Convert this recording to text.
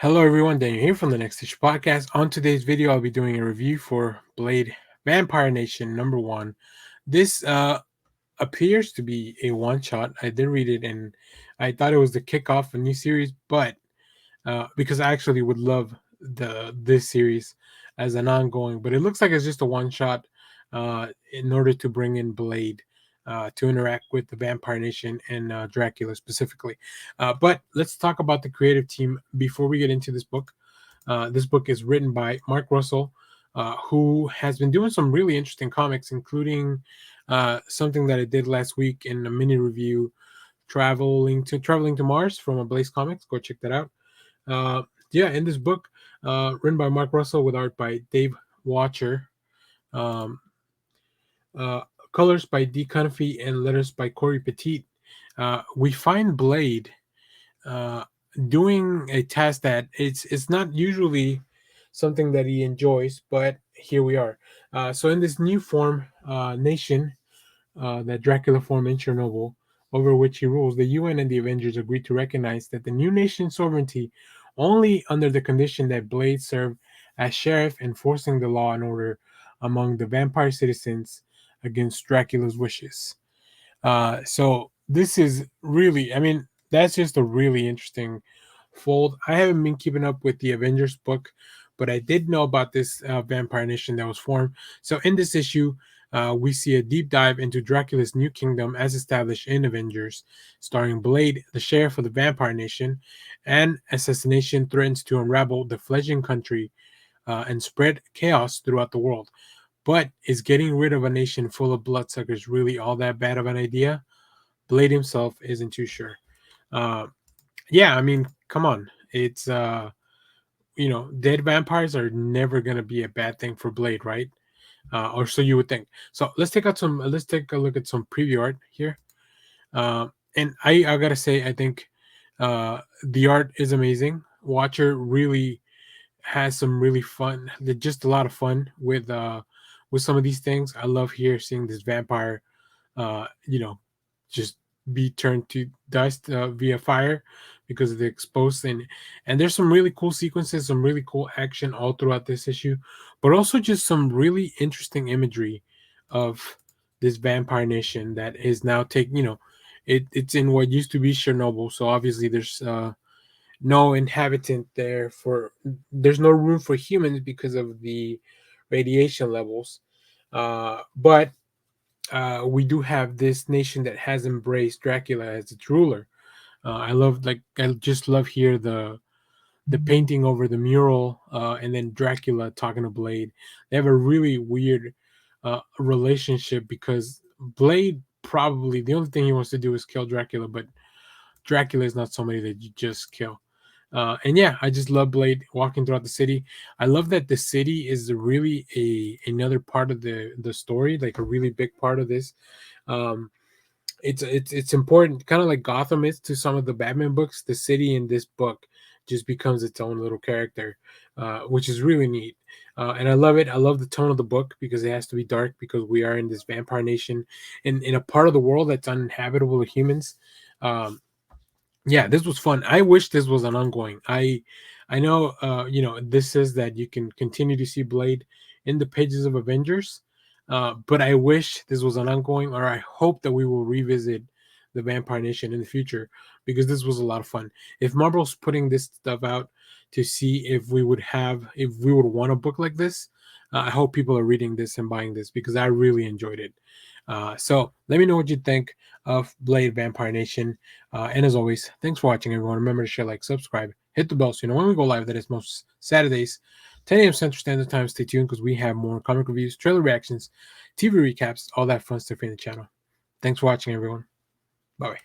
Hello everyone, Daniel here from the Next Issue Podcast. On today's video, I'll be doing a review for Blade Vampire Nation #1. This appears to be a one-shot. I did read it and I thought it was the kickoff of a new series, but because I actually would love this series as an ongoing, but it looks like it's just a one-shot in order to bring in Blade. To interact with the Vampire Nation and Dracula specifically. But let's talk about the creative team before we get into this book. This book is written by Mark Russell, who has been doing some really interesting comics, including something that I did last week in a mini review, traveling to Mars from a Blaze Comics. Go check that out. In this book, written by Mark Russell with art by Dave Wachter. Um, Colors by Cunniffe and letters by Cory Petit. We find Blade doing a task that it's not usually something that he enjoys, but here we are. So in this new form, nation that Dracula formed in Chernobyl, over which he rules, the UN and the Avengers agreed to recognize that the new nation's sovereignty only under the condition that Blade serve as sheriff enforcing the law and order among the vampire citizens against Dracula's wishes. So this is really, that's just a really interesting fold. I haven't been keeping up with the Avengers book, but I did know about this vampire nation that was formed. So in this issue, we see a deep dive into Dracula's new kingdom as established in Avengers, starring Blade, the sheriff of the vampire nation, and assassination threatens to unravel the fledgling country and spread chaos throughout the world. But is getting rid of a nation full of bloodsuckers really all that bad of an idea? Blade himself isn't too sure. Uh, come on. It's dead vampires are never gonna be a bad thing for Blade, right? Or so you would think. So let's take a look at some preview art here. And I gotta say, I think the art is amazing. Watcher really has some really fun, just a lot of fun with some of these things. I love here seeing this vampire, uh, you know, just be turned to dust via fire because of the exposed and there's some really cool sequences, some really cool action all throughout this issue, but also just some really interesting imagery of this vampire nation that is now taking, it's in what used to be Chernobyl. So obviously there's no inhabitant there there's no room for humans because of the radiation levels, but we do have this nation that has embraced Dracula as its ruler. I just love here the painting over the mural, and then Dracula talking to Blade. They have a really weird relationship because Blade, probably the only thing he wants to do is kill Dracula, but Dracula is not somebody that you just kill. I just love Blade walking throughout the city. I love that the city is really another part of the story, like a really big part of this. Um, it's important, kind of like Gotham is to some of the Batman books. The city in this book just becomes its own little character, which is really neat. And I love it. I love the tone of the book because it has to be dark because we are in this vampire nation in a part of the world that's uninhabitable to humans. Um, this was fun. I wish this was an ongoing. I know this says that you can continue to see Blade in the pages of Avengers, but I wish this was an ongoing, or I hope that we will revisit the Vampire Nation in the future because this was a lot of fun. If Marvel's putting this stuff out to see if we would want a book like this, I hope people are reading this and buying this because I really enjoyed it. So let me know what you think of Blade Vampire Nation. And as always, thanks for watching, everyone. Remember to share, like, subscribe, hit the bell so you know when we go live. That is most Saturdays, 10 a.m. Central Standard Time. Stay tuned because we have more comic reviews, trailer reactions, TV recaps, all that fun stuff in the channel. Thanks for watching, everyone. Bye.